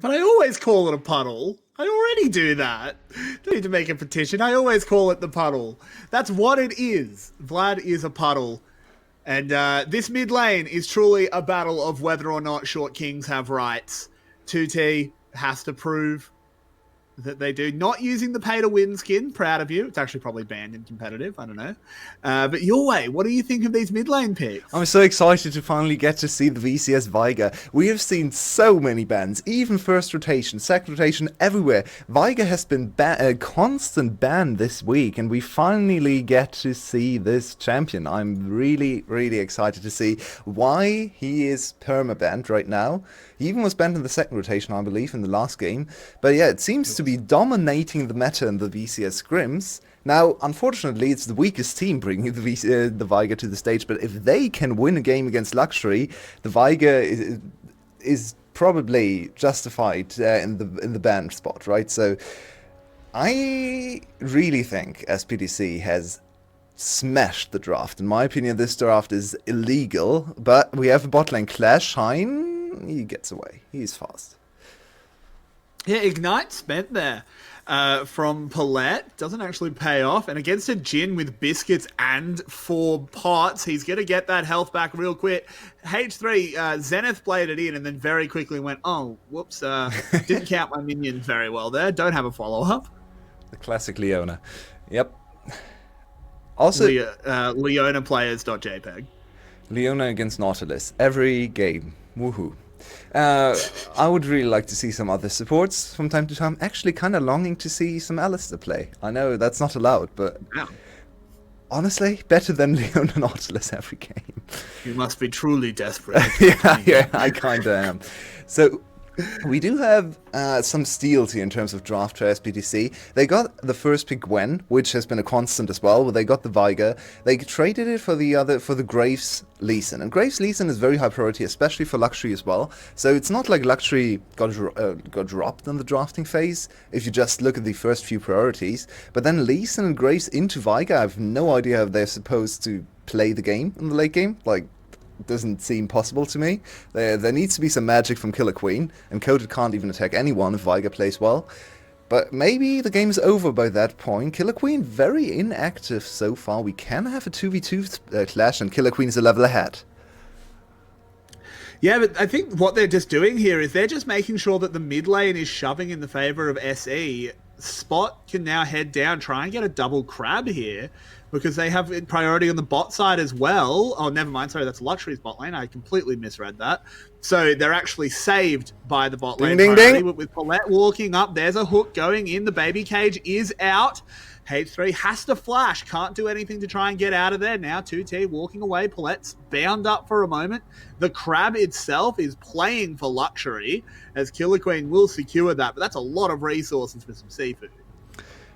But I always call it a puddle. I already do that. Don't need to make a petition. I always call it the puddle. That's what it is. Vlad is a puddle. And this mid lane is truly a battle of whether or not Short Kings have rights. 2T has to prove that they do. Not using the pay-to-win skin, proud of you. It's actually probably banned in competitive, I don't know. But your way, what do you think of these mid lane picks? I'm so excited to finally get to see the VCS Veigar. We have seen so many bans, even first rotation, second rotation, everywhere. Veigar has been a constant ban this week, and we finally get to see this champion. I'm really, really excited to see why he is perma-banned right now. He even was banned in the second rotation, I believe, in the last game. But yeah, it seems to be dominating the meta in the VCS scrims. Now, unfortunately, it's the weakest team bringing the Veigar to the stage, but if they can win a game against Luxury, the Veigar is probably justified in the ban spot, right? So, I really think SBTC has smashed the draft. In my opinion, this draft is illegal, but we have a bot lane clash. Hein, he gets away. He's fast. Yeah, Ignite spent there from Paulette. Doesn't actually pay off. And against a Jhin with biscuits and 4 pots, he's going to get that health back real quick. H3, Zenith played it in and then very quickly went, oh, whoops, didn't count my minions very well there. Don't have a follow-up. The classic Leona. Yep. Also, LeonaPlayers.jpg. Leona against Nautilus. Every game. Woohoo. I would really like to see some other supports from time to time. Actually, kind of longing to see some Alistair play. I know that's not allowed, but honestly, better than Leona Nautilus every game. You must be truly desperate. yeah, I kind of am. So, we do have some steals here in terms of draft for SBTC. They got the first pick Gwen, which has been a constant as well. They got the Veigar. They traded it for the Graves Lee Sin. And Graves Lee Sin is very high priority, especially for Luxury as well. So it's not like Luxury got dropped in the drafting phase if you just look at the first few priorities. But then Lee Sin and Graves into Veigar, I have no idea how they're supposed to play the game in the late game. Like, doesn't seem possible to me. There needs to be some magic from Killer Queen, and Coded can't even attack anyone if Veigar plays well. But maybe the game's over by that point. Killer Queen very inactive so far. We can have a 2v2 clash, and Killer Queen is a level ahead. Yeah, but I think what they're just doing here is they're just making sure that the mid lane is shoving in the favor of SE. Spot can now head down, try and get a double crab here, because they have priority on the bot side as well. Oh, never mind. Sorry, that's Luxury's bot lane. I completely misread that. So they're actually saved by the bot lane priority. But with Paulette walking up, there's a hook going in. The baby cage is out. H3 has to flash. Can't do anything to try and get out of there. Now 2T walking away. Paulette's bound up for a moment. The crab itself is playing for Luxury, as Killer Queen will secure that. But that's a lot of resources for some seafood.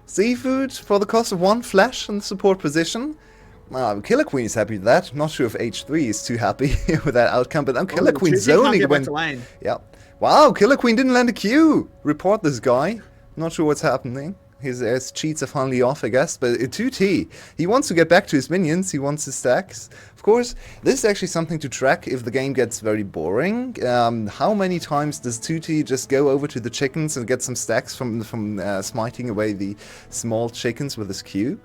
Seafood for the cost of 1 flash in the support position. Killer Queen is happy with that. Not sure if H3 is too happy with that outcome, but Killer Queen zoning went. Yeah. Wow, Killer Queen didn't land a Q. Report this guy. Not sure what's happening. His cheats are finally off, I guess. But 2T, he wants to get back to his minions. He wants his stacks. Of course, this is actually something to track if the game gets very boring. How many times does 2T just go over to the chickens and get some stacks from smiting away the small chickens with his Q?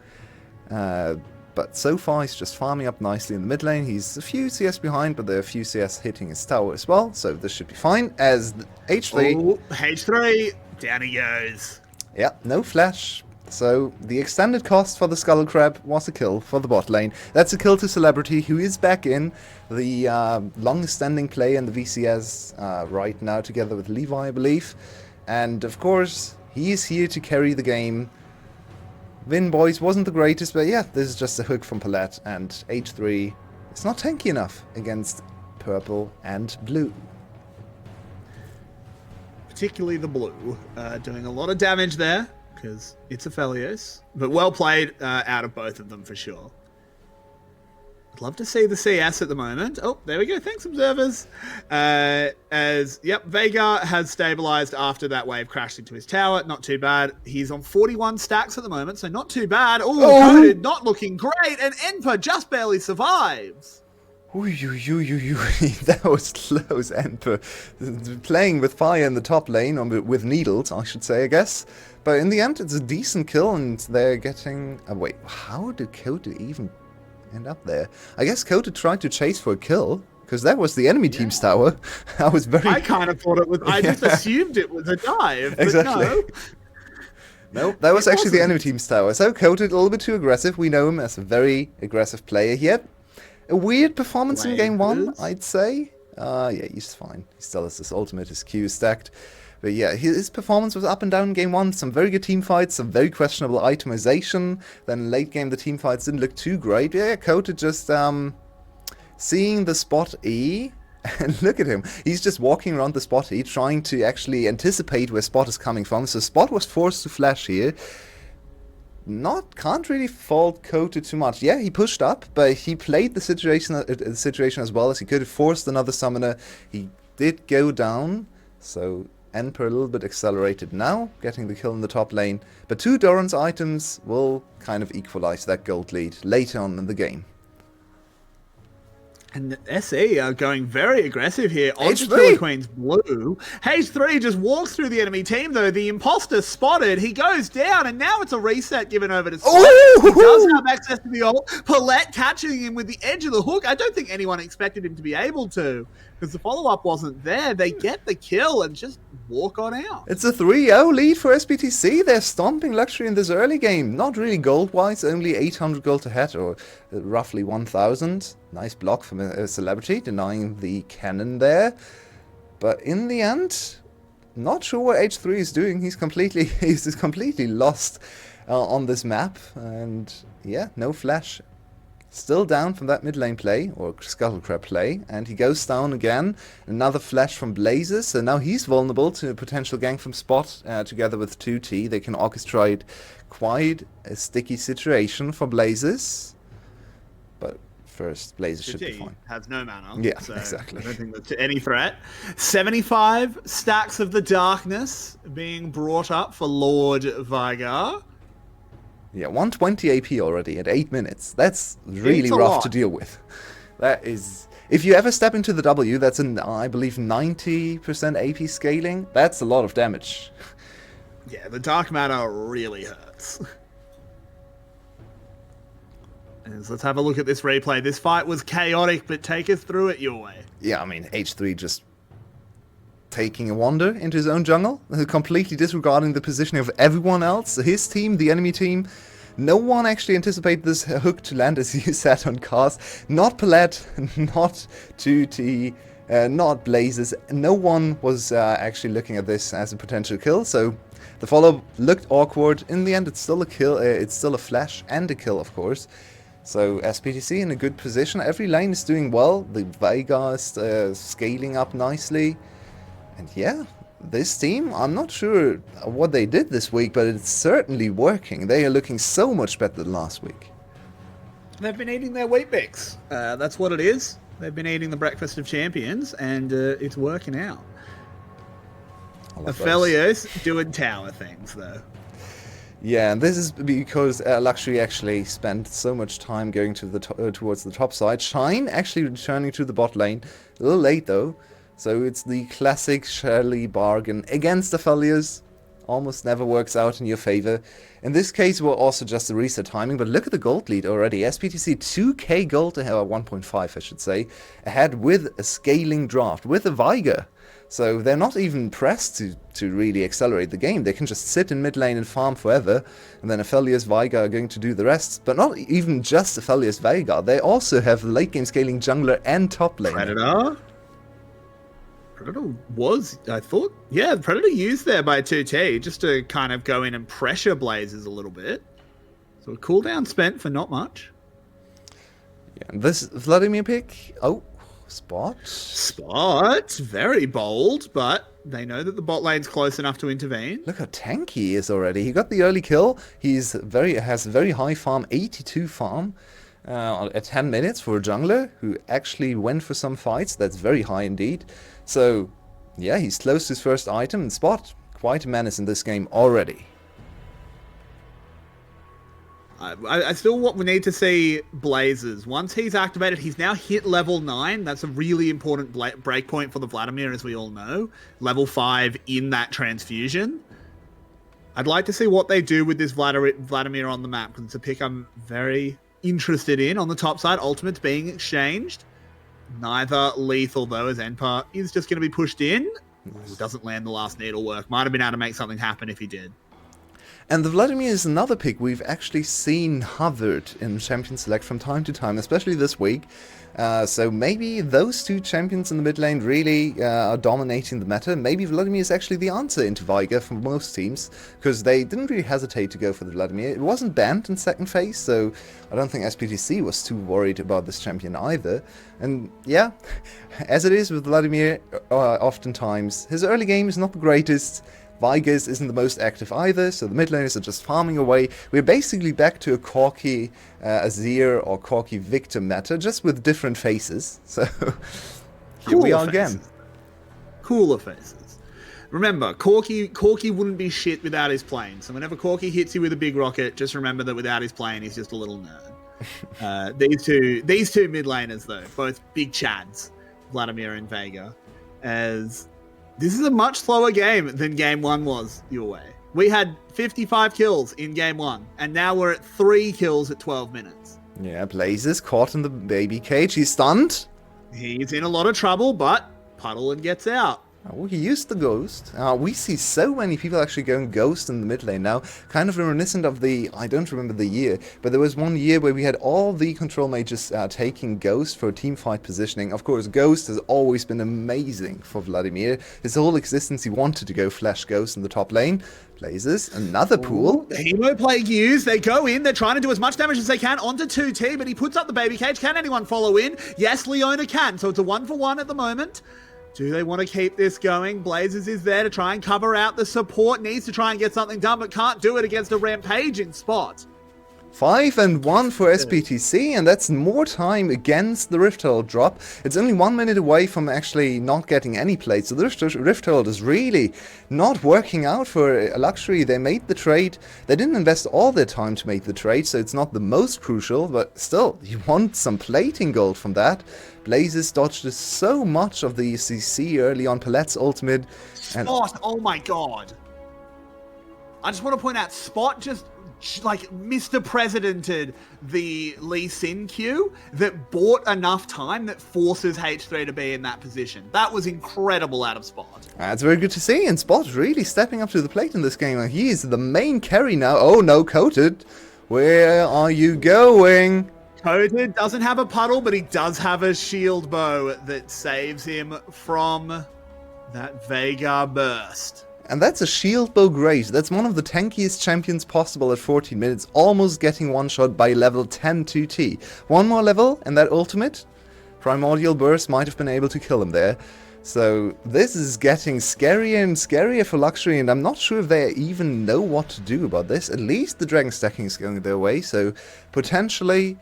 But so far, he's just farming up nicely in the mid lane. He's a few CS behind, but there are a few CS hitting his tower as well. So this should be fine. As H3... Oh, H3, down he goes. Yeah, no flash. So the extended cost for the Skull Crab was a kill for the bot lane. That's a kill to Celebrity, who is back in the longest standing play in the VCS right now, together with Levi, I believe. And of course, he is here to carry the game. Win, boys, wasn't the greatest, but yeah, this is just a hook from Paulette, and H3 is not tanky enough against purple and blue. Particularly the blue, doing a lot of damage there, because it's Aphelios. But well played out of both of them, for sure. I'd love to see the CS at the moment. Oh, there we go. Thanks, observers. Yep, Veigar has stabilized after that wave crashed into his tower. Not too bad. He's on 41 stacks at the moment, so not too bad. Oh, Coded not looking great, and Enpa just barely survives. That was close, Emperor. Playing with fire in the top lane, or with needles, I should say, I guess. But in the end, it's a decent kill, and they're getting... Oh, wait, how did Kota even end up there? I guess Kota tried to chase for a kill, because that was the enemy team's tower. I kind of thought it was... I just assumed it was a dive, but exactly. no. Nope, that was actually the enemy team's tower. So Kota, a little bit too aggressive. We know him as a very aggressive player. He had a weird performance in game 1, I'd say. Yeah, he's fine. He still has his ultimate, his Q is stacked. But yeah, his performance was up and down in game 1. Some very good team fights, some very questionable itemization. Then late game, the team fights didn't look too great. Yeah, Kota just seeing the spot E. And look at him. He's just walking around the spot E, trying to actually anticipate where Spot is coming from. So Spot was forced to flash here. Can't really fault Kota too much. Yeah, he pushed up, but he played the situation as well as he could. Forced another summoner. He did go down, so Emperor a little bit accelerated now, getting the kill in the top lane. But 2 Doran's items will kind of equalize that gold lead later on in the game. And the SE are going very aggressive here onto H3. Killer Queen's blue. H3 just walks through the enemy team, though. The imposter spotted. He goes down, and now it's a reset given over to Spot. He does have access to the ult. Paulette catching him with the edge of the hook. I don't think anyone expected him to be able to, because the follow-up wasn't there. They get the kill and just walk on out. It's a 3-0 lead for SBTC. They're stomping Luxury in this early game. Not really gold-wise, only 800 gold ahead, or roughly 1,000. Nice block from a celebrity, denying the cannon there. But in the end, not sure what H3 is doing. He's completely lost on this map. And yeah, no flash. Still down from that mid lane play, or Scuttle Crab play, and he goes down again. Another flash from Blazes, so now he's vulnerable to a potential gank from Spot, together with 2T. They can orchestrate quite a sticky situation for Blazes. But first, Blazes should be fine. Has no mana. Yeah, so exactly. I don't think that's any threat. 75 stacks of the darkness being brought up for Lord Vigar. Yeah, 120 AP already at 8 minutes. That's really rough to deal with. That is... If you ever step into the W, that's an, I believe, 90% AP scaling. That's a lot of damage. Yeah, the dark mana really hurts. And so let's have a look at this replay. This fight was chaotic, but take us through it your way. Yeah, I mean, H3 just taking a wander into his own jungle, completely disregarding the positioning of everyone else. His team, the enemy team, no one actually anticipated this hook to land, as you said on cast. Not Paulette, not 2T, not Blazes. No one was actually looking at this as a potential kill, so the follow looked awkward. In the end, it's still a kill. It's still a flash and a kill, of course. So SBTC in a good position. Every lane is doing well. The Veigar is scaling up nicely. And yeah, this team, I'm not sure what they did this week, but it's certainly working. They are looking so much better than last week. They've been eating their wheat bix. That's what it is. They've been eating the breakfast of champions, and it's working out. Aphelios doing tower things, though. Yeah, and this is because Luxury actually spent so much time going to the towards the top side. Shine actually returning to the bot lane. A little late, though. So it's the classic Shirley bargain against Aphelios. Almost never works out in your favor. In this case, we're also just the reset timing, but look at the gold lead already. SPTC 2k gold ahead, or 1.5 I should say, ahead with a scaling draft, with a Veigar. So they're not even pressed to really accelerate the game. They can just sit in mid lane and farm forever, and then Aphelios, Veigar are going to do the rest. But not even just Aphelios, Veigar. They also have late game scaling jungler and top lane. Predator was, I thought, yeah, Predator used there by 2T just to kind of go in and pressure Blazes a little bit. So a cooldown spent for not much. Yeah, this Vladimir pick. Oh, Spot, very bold, but they know that the bot lane's close enough to intervene. Look how tanky he is already. He got the early kill. Has very high farm, 82 farm. At 10 minutes for a jungler who actually went for some fights. That's very high indeed. So, yeah, he's close to his first item, and Spot, quite a menace in this game already. I still we need to see Blazes. Once he's activated, he's now hit level 9. That's a really important breakpoint for the Vladimir, as we all know. Level 5 in that transfusion. I'd like to see what they do with this Vladimir on the map, because it's a pick I'm very interested in. On the top side, ultimates being exchanged. Neither lethal, though, as Enpa is just going to be pushed in. Ooh, doesn't land the last needlework. Might have been able to make something happen if he did. And the Vladimir is another pick we've actually seen hovered in Champion Select from time to time, especially this week. So maybe those two champions in the mid lane really are dominating the meta. Maybe Vladimir is actually the answer into Veigar for most teams, because they didn't really hesitate to go for the Vladimir. It wasn't banned in second phase, so I don't think SBTC was too worried about this champion either. And yeah, as it is with Vladimir, oftentimes his early game is not the greatest. Veigar's isn't the most active either, so the mid laners are just farming away. We're basically back to a Corki Azir or Corki Victor meta, just with different faces. So here we are again. Cooler faces. Remember, Corki wouldn't be shit without his plane. So whenever Corki hits you with a big rocket, just remember that without his plane, he's just a little nerd. These two mid laners, though, both big chads, Vladimir and Veigar, as this is a much slower game than game 1 was your way. We had 55 kills in game 1, and now we're at 3 kills at 12 minutes. Yeah, Blaze is caught in the baby cage. He's stunned. He's in a lot of trouble, but Puddle and gets out. Oh, he used the Ghost. We see so many people actually going Ghost in the mid lane now. Kind of reminiscent of the, I don't remember the year, but there was one year where we had all the control mages taking Ghost for teamfight positioning. Of course, Ghost has always been amazing for Vladimir. His whole existence, he wanted to go Flash Ghost in the top lane. Blazes, another pool. Hemo Plague used. They go in. They're trying to do as much damage as they can onto 2T, but he puts up the baby cage. Can anyone follow in? Yes, Leona can. So it's a 1-for-1 at the moment. Do they want to keep this going? Blazes is there to try and cover out the support. Needs to try and get something done, but can't do it against a rampaging Spot. 5-1 for SBTC, and that's more time against the Rift Herald drop. It's only 1 minute away from actually not getting any plates, so the Rift Herald is really not working out for Luxury. They made the trade. They didn't invest all their time to make the trade, so it's not the most crucial, but still, you want some plating gold from that. Blazes dodged so much of the CC early on, Palette's ultimate. And Spot, oh my god. I just want to point out, Spot just like Mr. Presidented the Lee Sin queue that bought enough time that forces H3 to be in that position. That was incredible out of Spot. That's very good to see, and Spot really stepping up to the plate in this game. He is the main carry now. Oh no, Coated. Where are you going? Coated doesn't have a puddle, but he does have a shield bow that saves him from that Veigar burst. And that's a shield bow great. That's one of the tankiest champions possible at 14 minutes, almost getting one shot by level 10 2T. One more level, and that ultimate, Primordial Burst, might have been able to kill him there. So this is getting scarier and scarier for Luxury, and I'm not sure if they even know what to do about this. At least the Dragon stacking is going their way, so potentially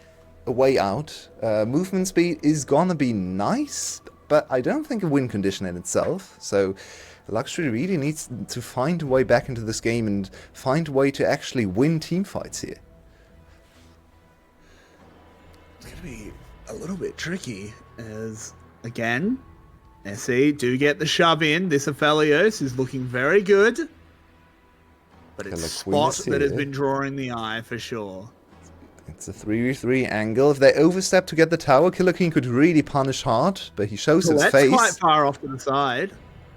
a way out. Movement speed is gonna be nice, but I don't think a win condition in itself. So Luxury really needs to find a way back into this game and find a way to actually win team fights here. It's going to be a little bit tricky as, again, SE do get the shove in. This Aphelios is looking very good, but it's Spot that has been drawing the eye for sure. It's a 3v3 angle. If they overstep to get the tower, Killer Queen could really punish hard, but he shows his face. Quite far off to the side,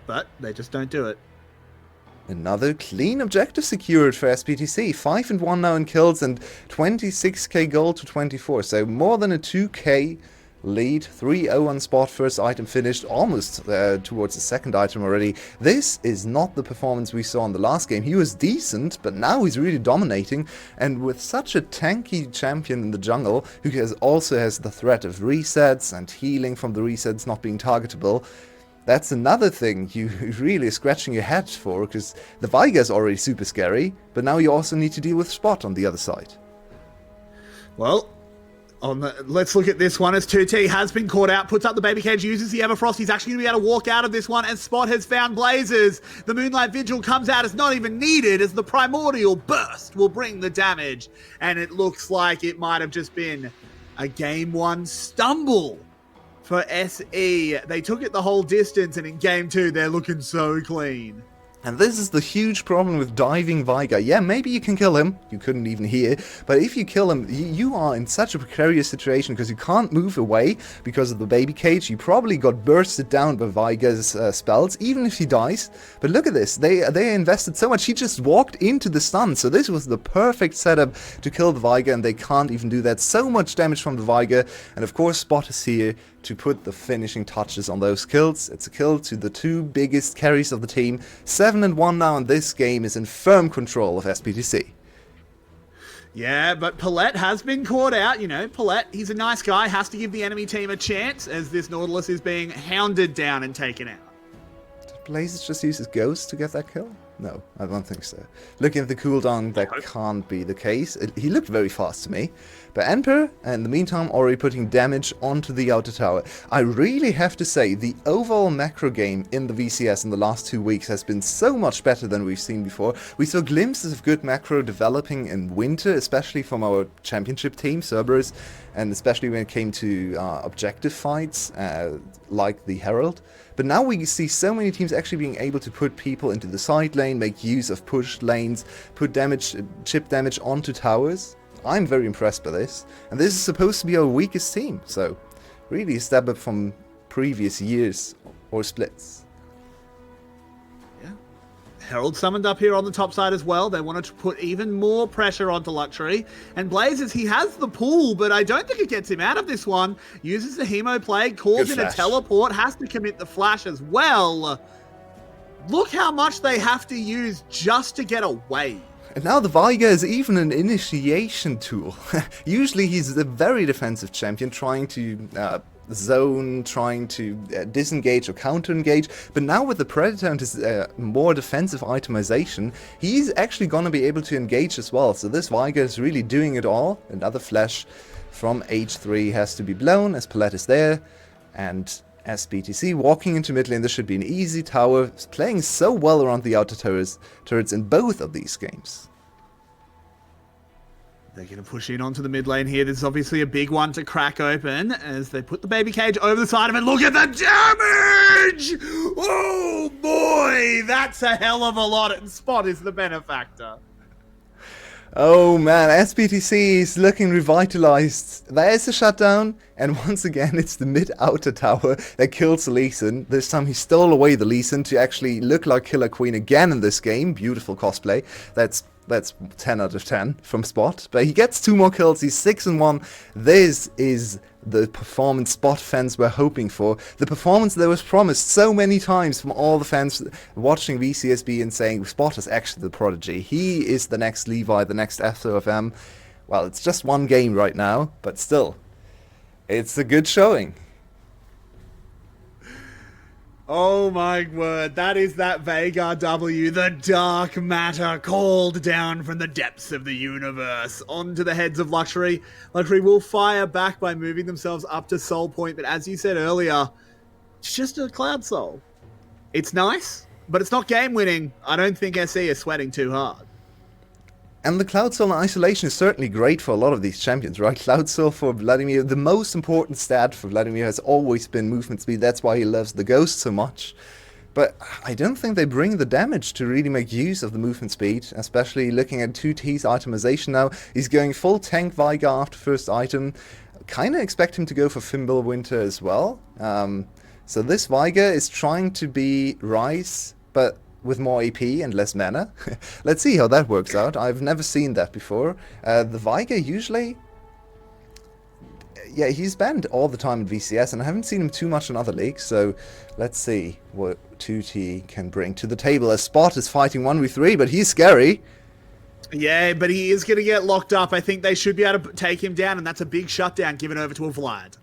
but they just don't do it. Another clean objective secured for SBTC. 5-1 now in kills and 26k gold to 24. So more than a 2k lead. 3-0 on Spot. First item finished, almost towards the second item already. This is not the performance we saw in the last game. He was decent, but now he's really dominating. And with such a tanky champion in the jungle, who also has the threat of resets and healing from the resets not being targetable, that's another thing you really are scratching your head for, because the Veigar is already super scary, but now you also need to deal with Spot on the other side. Well, Let's look at this one as 2T has been caught out, puts up the baby cage, uses the Everfrost. He's actually going to be able to walk out of this one, and Spot has found Blazers. The Moonlight Vigil comes out as not even needed, as the Primordial Burst will bring the damage. And it looks like it might have just been a Game 1 stumble for SE. They took it the whole distance, and in Game 2, they're looking so clean. And this is the huge problem with diving Viger. Yeah, maybe you can kill him. You couldn't even hear. But if you kill him, you are in such a precarious situation because you can't move away because of the baby cage. You probably got bursted down by Viger's spells, even if he dies. But look at this. They invested so much. He just walked into the stun. So this was the perfect setup to kill the Viger, and they can't even do that. So much damage from the Viger. And of course, Spot is here to put the finishing touches on those kills. It's a kill to the two biggest carries of the team. 7-1 now, and this game is in firm control of SBTC. Yeah, but Paulette has been caught out. You know, Paulette, he's a nice guy, has to give the enemy team a chance as this Nautilus is being hounded down and taken out. Did Blazes just use his ghost to get that kill? No, I don't think so. Looking at the cooldown, that can't be the case. He looked very fast to me. But Emperor, in the meantime, already putting damage onto the outer tower. I really have to say, the overall macro game in the VCS in the last 2 weeks has been so much better than we've seen before. We saw glimpses of good macro developing in winter, especially from our championship team, Cerberus, and especially when it came to objective fights, like the Herald. But now we see so many teams actually being able to put people into the side lane, make use of pushed lanes, put damage, chip damage onto towers. I'm very impressed by this. And this is supposed to be our weakest team, so really a step up from previous years or splits. Yeah. Herald summoned up here on the top side as well. They wanted to put even more pressure onto Luxury. And Blazers, he has the pull, but I don't think it gets him out of this one. Uses the Hemo Plague, calls in a teleport, has to commit the flash as well. Look how much they have to use just to get away. And now the Viger is even an initiation tool. Usually he's a very defensive champion, trying to zone, trying to disengage or counter-engage. But now with the Predator and his more defensive itemization, he's actually going to be able to engage as well. So this Viger is really doing it all. Another flash from H3 has to be blown as Paulette is there. And SBTC walking into mid lane. This should be an easy tower. Playing so well around the outer turrets in both of these games. They're going to push in onto the mid lane here. This is obviously a big one to crack open as they put the baby cage over the side of it. Look at the damage! Oh boy, that's a hell of a lot, and Spot is the benefactor. Oh man, SBTC is looking revitalized. There's a shutdown, and once again it's the mid-outer tower that kills the Lee Sin. This time he stole away the Lee Sin to actually look like Killer Queen again in this game. Beautiful cosplay. That's 10 out of 10 from Spot. But he gets 2 more kills. He's 6-1. This is the performance Spot fans were hoping for. The performance that was promised so many times from all the fans watching VCSB and saying Spot is actually the prodigy. He is the next Levi, the next FOFM. Well, it's just one game right now, but still, it's a good showing. Oh my word, that is that Veigar W, the dark matter called down from the depths of the universe onto the heads of Luxury. Luxury will fire back by moving themselves up to Soul Point, but as you said earlier, it's just a Cloud Soul. It's nice, but it's not game winning. I don't think SE is sweating too hard. And the Cloud Soul in isolation is certainly great for a lot of these champions, right? Cloud Soul for Vladimir, the most important stat for Vladimir has always been movement speed. That's why he loves the Ghost so much. But I don't think they bring the damage to really make use of the movement speed, especially looking at 2T's itemization now. He's going full tank Viger after first item. Kind of expect him to go for Fimble Winter as well. So this Viger is trying to be Rise, but with more AP and less mana. Let's see how that works out. I've never seen that before. The Viger usually... Yeah, he's banned all the time in VCS, and I haven't seen him too much in other leagues, so let's see what 2T can bring to the table. As Spot is fighting 1v3, but he's scary. Yeah, but he is going to get locked up. I think they should be able to take him down, and that's a big shutdown given over to a Vlad.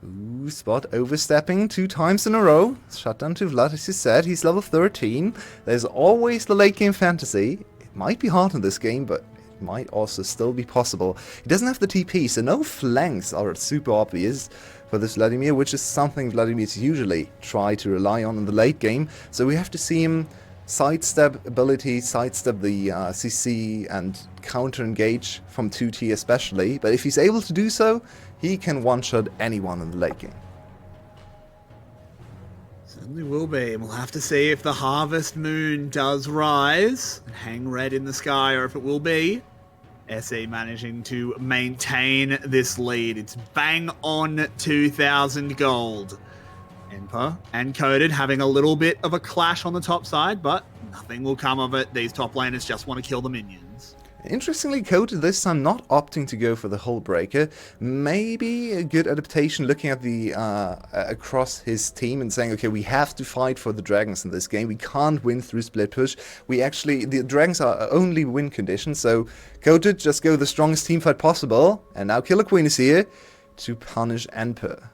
Ooh, Spot overstepping 2 times in a row. Shutdown to Vlad, as you said. He's level 13. There's always the late game fantasy. It might be hard in this game, but it might also still be possible. He doesn't have the TP, so no flanks are super obvious for this Vladimir, which is something Vladimir's usually try to rely on in the late game. So we have to see him sidestep ability, sidestep the CC and counter-engage from 2T especially. But if he's able to do so, he can one-shot anyone in the late game. Certainly will be. We'll have to see if the Harvest Moon does rise and hang red in the sky, or if it will be SE managing to maintain this lead. It's bang on 2,000 gold. Enpa and Coded having a little bit of a clash on the top side, but nothing will come of it. These top laners just want to kill the minions. Interestingly, Coded this time not opting to go for the Hull Breaker. Maybe a good adaptation looking at the across his team and saying, okay, we have to fight for the Dragons in this game. We can't win through split push. The Dragons are only win condition, so Coded just go the strongest team fight possible. And now Killer Queen is here to punish Enpa.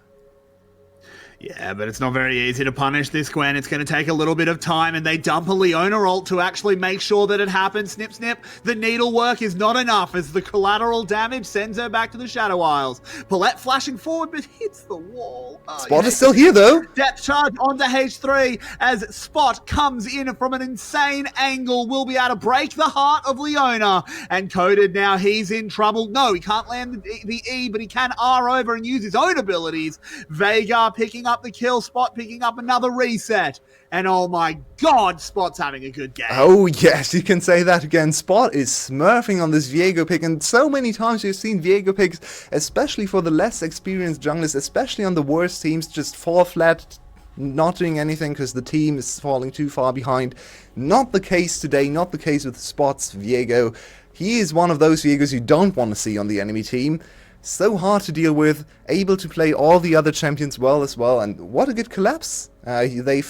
Yeah, but it's not very easy to punish this, Gwen. It's going to take a little bit of time, and they dump a Leona ult to actually make sure that it happens. Snip, snip. The needlework is not enough as the collateral damage sends her back to the Shadow Isles. Paulette flashing forward, but hits the wall. Spot is still here, though. Depth charge onto H3 as Spot comes in from an insane angle. Will be able to break the heart of Leona. And Coded now, he's in trouble. No, he can't land the E, but he can R over and use his own abilities. Vega picking up the kill, Spot picking up another reset. And oh my god, Spot's having a good game. Oh yes, you can say that again. Spot is smurfing on this Viego pick, and so many times you've seen Viego picks, especially for the less experienced junglers, especially on the worst teams, just fall flat, not doing anything because the team is falling too far behind. Not the case today, not the case with Spot's Viego. He is one of those Viegos you don't want to see on the enemy team. So hard to deal with, able to play all the other champions well as well, and what a good collapse. They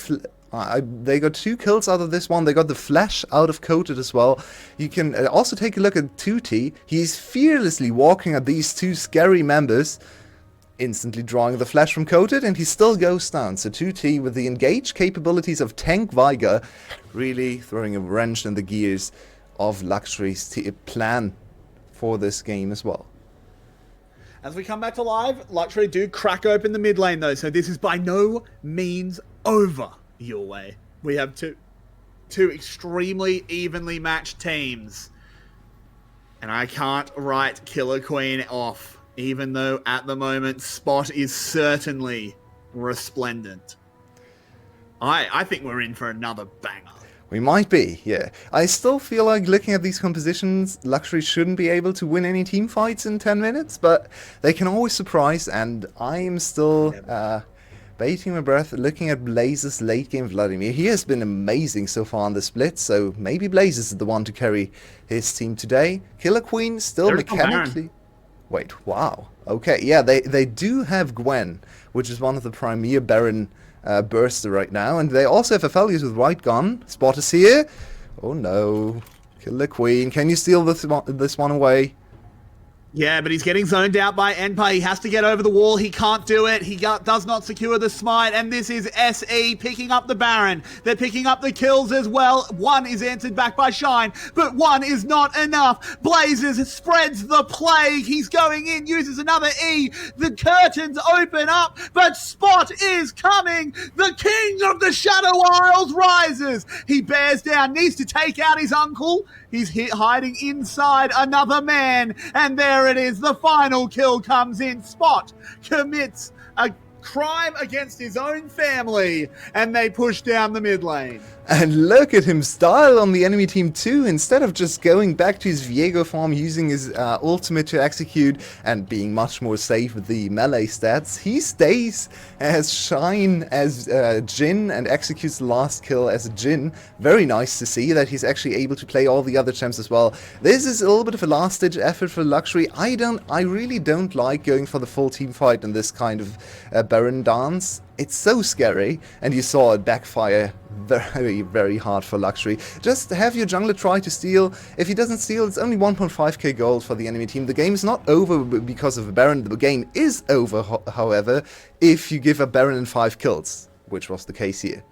got 2 kills out of this one. They got the flash out of Coded as well. You can also take a look at 2T. He's fearlessly walking at these 2 scary members, instantly drawing the flash from Coded, and he still goes down. So 2T with the engage capabilities of Tank Veigar, really throwing a wrench in the gears of Luxury's plan for this game as well. As we come back to live, Luxury do crack open the mid lane though, so this is by no means over your way. We have two extremely evenly matched teams. And I can't write Killer Queen off, even though at the moment Spot is certainly resplendent. I think we're in for another banger. We might be, yeah. I still feel like looking at these compositions, Luxury shouldn't be able to win any team fights in 10 minutes, but they can always surprise, and I am still baiting my breath looking at Blaze's late game Vladimir. He has been amazing so far on the split, so maybe Blaze is the one to carry his team today. Killer Queen still mechanically... Wait, wow. Okay, yeah, they do have Gwen, which is one of the premier Baron burster right now, and they also have Aphelios with White Gun. Spot is here. Oh no. Killer Queen. Can you steal this one away? Yeah, but he's getting zoned out by Enpa. He has to get over the wall. He can't do it. He does not secure the smite. And this is SE picking up the Baron. They're picking up the kills as well. One is answered back by Shine, but one is not enough. Blazes spreads the plague. He's going in, uses another E. The curtains open up, but Spot is coming. The king of the Shadow Isles rises. He bears down, needs to take out his uncle. He's hiding inside another man, and there it is. The final kill comes in. Spot commits a crime against his own family, and they push down the mid lane. And look at him style on the enemy team too. Instead of just going back to his Viego form, using his ultimate to execute and being much more safe with the melee stats, he stays as Shine as Jhin and executes the last kill as a Jhin. Very nice to see that he's actually able to play all the other champs as well. This is a little bit of a last ditch effort for Luxury. I really don't like going for the full team fight in this kind of Baron dance. It's so scary, and you saw it backfire very, very hard for Luxury. Just have your jungler try to steal. If he doesn't steal, it's only 1.5k gold for the enemy team. The game is not over because of a Baron. The game is over, however, if you give a Baron and 5 kills, which was the case here.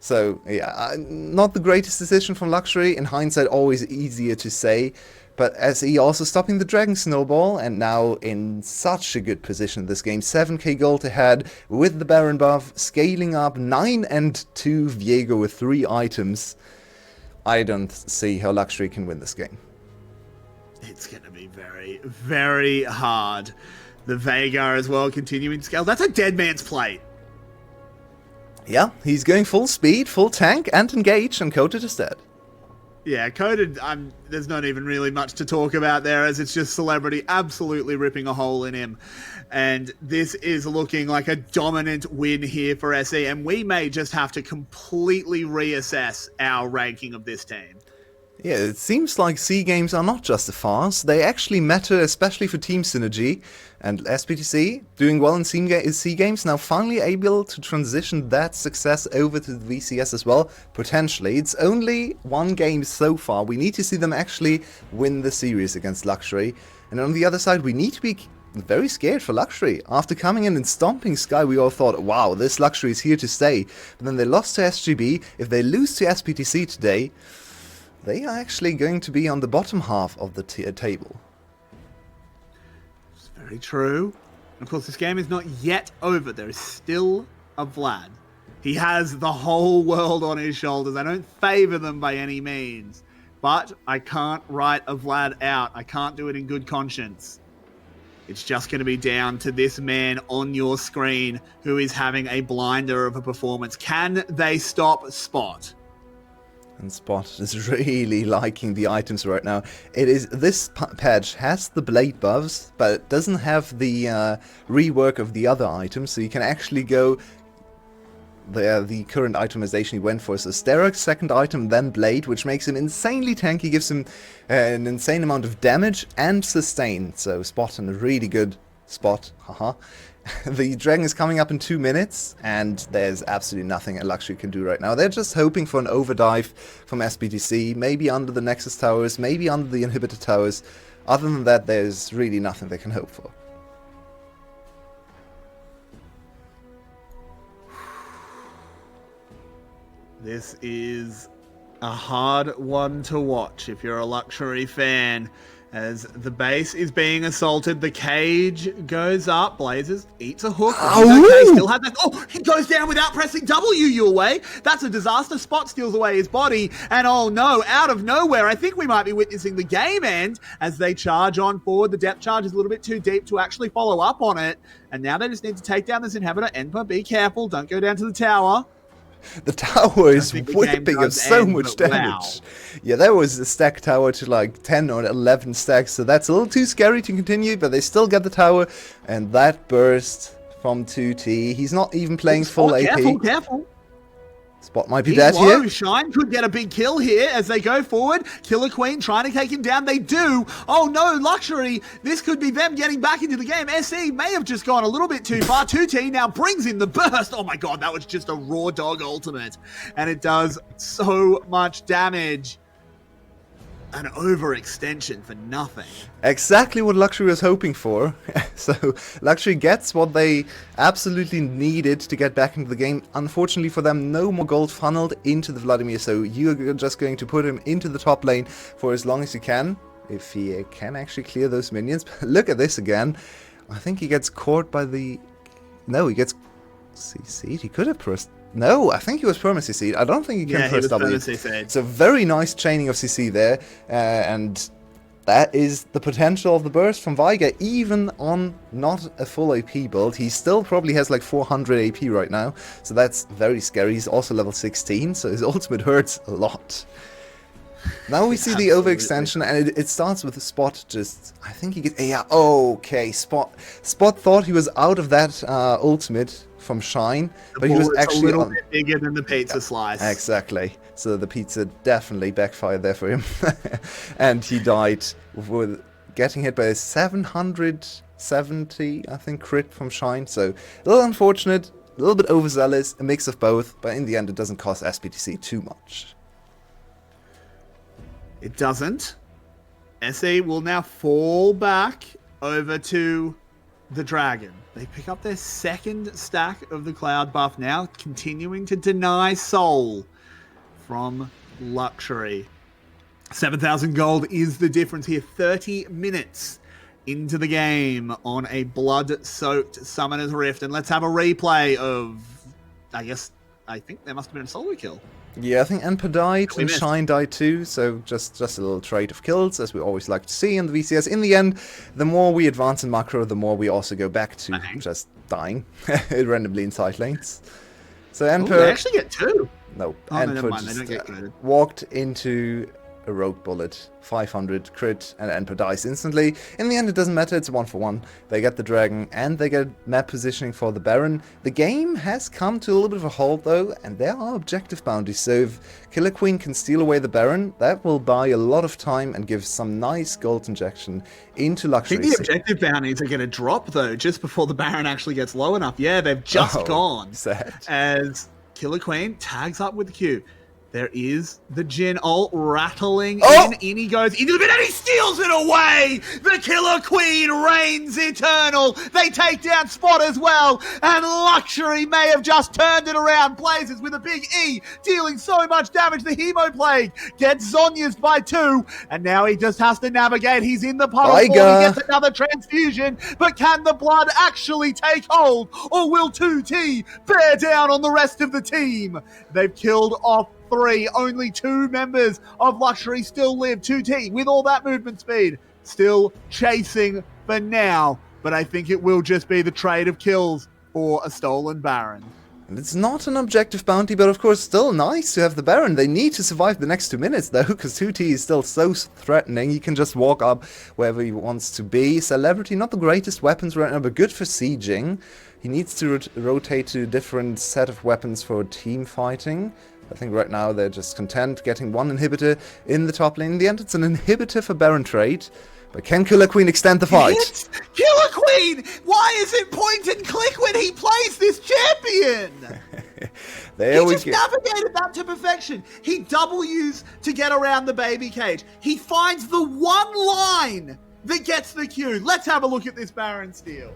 So, yeah, not the greatest decision from Luxury. In hindsight, always easier to say. But SE also stopping the Dragon Snowball, and now in such a good position in this game. 7k gold ahead with the Baron buff, scaling up 9 and 2 Viego with 3 items. I don't see how Luxury can win this game. It's going to be very, very hard. The Vega as well continuing to scale. That's a dead man's plate. Yeah, he's going full speed, full tank, and engage, and Coated is dead. Yeah, Coded, there's not even really much to talk about there, as it's just Celebrity absolutely ripping a hole in him. And this is looking like a dominant win here for SE, and we may just have to completely reassess our ranking of this team. Yeah, it seems like C games are not just a farce, they actually matter, especially for team synergy. And SBTC, doing well in C games, now finally able to transition that success over to the VCS as well, potentially. It's only one game so far, we need to see them actually win the series against Luxury. And on the other side, we need to be very scared for Luxury. After coming in and stomping Sky, we all thought, wow, this Luxury is here to stay. But then they lost to SGB. If they lose to SBTC today, they are actually going to be on the bottom half of the table. It's very true. And of course, this game is not yet over. There is still a Vlad. He has the whole world on his shoulders. I don't favor them by any means. But I can't write a Vlad out. I can't do it in good conscience. It's just going to be down to this man on your screen who is having a blinder of a performance. Can they stop Spot? And Spot is really liking the items right now. This patch has the blade buffs, but it doesn't have the rework of the other items, so you can actually go the current itemization he went for. So Sterak, second item, then blade, which makes him insanely tanky, gives him an insane amount of damage and sustain. So Spot in a really good spot. Haha. The Dragon is coming up in 2 minutes, and there's absolutely nothing a Luxury can do right now. They're just hoping for an overdive from SBTC, maybe under the Nexus Towers, maybe under the Inhibitor Towers. Other than that, there's really nothing they can hope for. This is a hard one to watch if you're a Luxury fan. As the base is being assaulted, the cage goes up. Blazers eats a hook. Okay, still has that. Oh, he goes down without pressing W your way. That's a disaster. Spot steals away his body. And oh no, out of nowhere, I think we might be witnessing the game end as they charge on forward. The depth charge is a little bit too deep to actually follow up on it. And now they just need to take down this inhibitor. Enpa, be careful. Don't go down to the tower. The tower is whipping of so much damage. Wow. Yeah, there was a stack tower to like 10 or 11 stacks, so that's a little too scary to continue, but they still get the tower, and that burst from 2T. He's not even playing full AP. Careful. Spot might be dead here. Shine could get a big kill here as they go forward. Killer Queen trying to take him down. They do. Oh no, Luxury. This could be them getting back into the game. SE may have just gone a little bit too far. 2T now brings in the burst. Oh my god, that was just a raw dog ultimate. And it does so much damage. An overextension for nothing. Exactly what Luxury was hoping for. So Luxury gets what they absolutely needed to get back into the game. Unfortunately for them, no more gold funneled into the Vladimir, so you're just going to put him into the top lane for as long as you can. If he can actually clear those minions. Look at this again. I think he gets caught by the... No, he gets CC'd. He could have pressed... No, I think he was perma CC'd. I don't think he can press W. It's a very nice chaining of CC there, and that is the potential of the burst from Veigar, even on not a full AP build. He still probably has like 400 AP right now, so that's very scary. He's also level 16, so his ultimate hurts a lot. Now we see the overextension, and it starts with the Spot just... I think he gets... Yeah, okay, Spot thought he was out of that ultimate from Shine, but he was actually a little bit bigger than the pizza slice. Exactly. So the pizza definitely backfired there for him. And he died with getting hit by a 770, I think, crit from Shine. So a little unfortunate, a little bit overzealous, a mix of both, but in the end it doesn't cost SBTC too much. It doesn't. SE will now fall back over to the Dragon. They pick up their second stack of the Cloud buff now, continuing to deny Soul from Luxury. 7,000 gold is the difference here. 30 minutes into the game on a blood-soaked Summoner's Rift. And let's have a replay of, I think there must have been a solo kill. Yeah, I think Enper died and Shine died too, so just a little trade of kills, as we always like to see in the VCS. In the end, the more we advance in macro, the more we also go back to just dying randomly in side lanes. So Enper... they actually get 2. No, Enper just walked into a rogue bullet, 500 crit, and Enper dies instantly. In the end, it doesn't matter, it's a 1-for-1. They get the dragon, and they get map positioning for the Baron. The game has come to a little bit of a halt, though, and there are objective bounties, so if Killer Queen can steal away the Baron, that will buy a lot of time and give some nice gold injection into Luxury. I think the objective bounties are going to drop, though, just before the Baron actually gets low enough. Yeah, they've just gone. Sad. As Killer Queen tags up with the Q. There is the Jhin ult rattling in. In he goes into the bit and he steals it away! The Killer Queen reigns eternal! They take down Spot as well, and Luxury may have just turned it around. Blazers with a big E, dealing so much damage. The Hemo Plague gets Zhonya's by 2, and now he just has to navigate. He's in the puddle. He gets another transfusion, but can the blood actually take hold? Or will 2T bear down on the rest of the team? They've killed off 3. Only 2 members of Luxury still live. 2T with all that movement speed still chasing for now, but I think it will just be the trade of kills for a stolen Baron. It's not an objective bounty, but of course still nice to have the Baron. They need to survive the next 2 minutes though, because 2T is still so threatening. He can just walk up wherever he wants to be. Celebrity, not the greatest weapons right now, but good for sieging. He needs to rotate to a different set of weapons for team fighting. I think right now they're just content getting 1 inhibitor in the top lane. In the end, it's an inhibitor for Baron trade. But can Killer Queen extend the fight? It's Killer Queen! Why is it point and click when he plays this champion? He just navigated that to perfection. He W's to get around the baby cage. He finds the one line that gets the Q. Let's have a look at this Baron steal.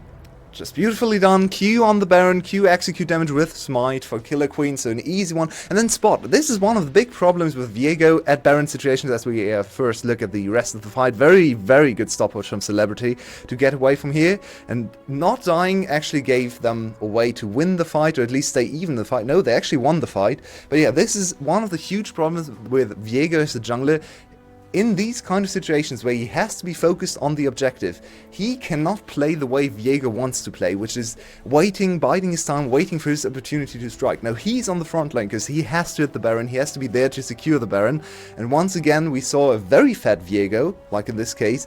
Just beautifully done. Q on the Baron, Q execute damage with Smite for Killer Queen, so an easy one. And then Spot. This is one of the big problems with Viego at Baron situations as we first look at the rest of the fight. Very, very good stopwatch from Celebrity to get away from here. And not dying actually gave them a way to win the fight, or at least stay even in the fight. No, they actually won the fight. But yeah, this is one of the huge problems with Viego as a jungler. In these kind of situations where he has to be focused on the objective, he cannot play the way Viego wants to play, which is waiting, biding his time, waiting for his opportunity to strike. Now he's on the front line because he has to hit the Baron, he has to be there to secure the Baron, and once again we saw a very fat Viego, like in this case,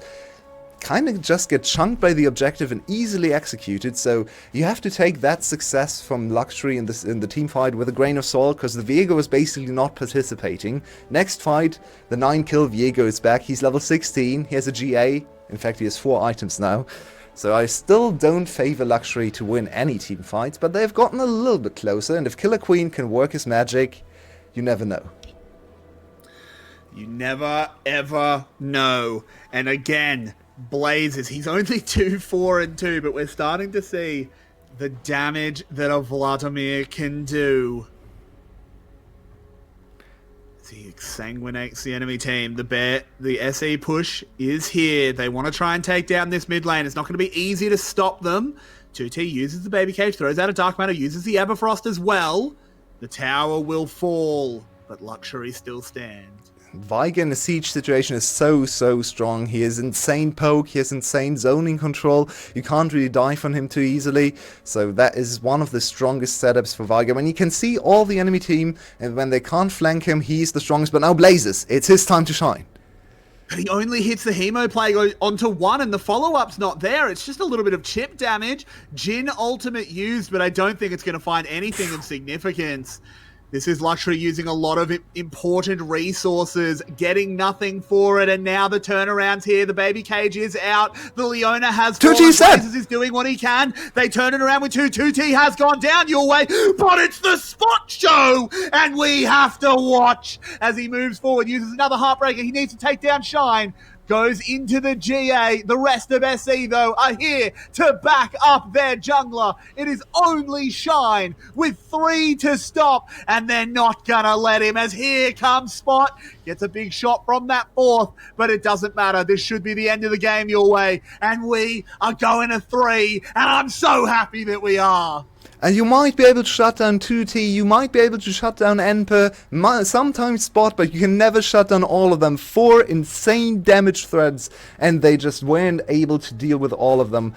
kind of just get chunked by the objective and easily executed. So you have to take that success from Luxury in the team fight with a grain of salt, because the Viego is basically not participating. Next fight, the 9-kill Viego is back. He's level 16. He has a GA. In fact, he has 4 items now. So I still don't favor Luxury to win any team fights, but they've gotten a little bit closer, and if Killer Queen can work his magic, you never know. You never, ever know. And again, Blazers, he's only 2-4-2, but we're starting to see the damage that a Vladimir can do. As he exsanguinates the enemy team. The SE push is here. They want to try and take down this mid lane. It's not going to be easy to stop them. 2T uses the baby cage, throws out a dark matter, uses the Everfrost as well. The tower will fall, but Luxury still stands. Veigar in a siege situation is so strong. He has insane poke, he has insane zoning control. You can't really die from him too easily. So that is one of the strongest setups for Veigar. When you can see all the enemy team, and when they can't flank him, he's the strongest. But now Blazes, it's his time to shine. But he only hits the Hemo Plague onto 1, and the follow-up's not there. It's just a little bit of chip damage. Jhin ultimate used, but I don't think it's going to find anything of significance. This is Luxury using a lot of important resources, getting nothing for it, and now the turnaround's here. The baby cage is out. The Leona has fallen. Blazers is doing what he can. They turn it around with 2. 2T has gone down your way, but it's the Spot show, and we have to watch as he moves forward, uses another Heartbreaker. He needs to take down Shine, goes into the GA. The rest of SE, though, are here to back up their jungler. It is only Shine with 3 to stop, and they're not gonna let him, as here comes Spot. Gets a big shot from that 4th, but it doesn't matter. This should be the end of the game your way, and we are going to 3, and I'm so happy that we are. And you might be able to shut down 2T, you might be able to shut down Enper, sometimes Spot, but you can never shut down all of them. 4 insane damage threads, and they just weren't able to deal with all of them.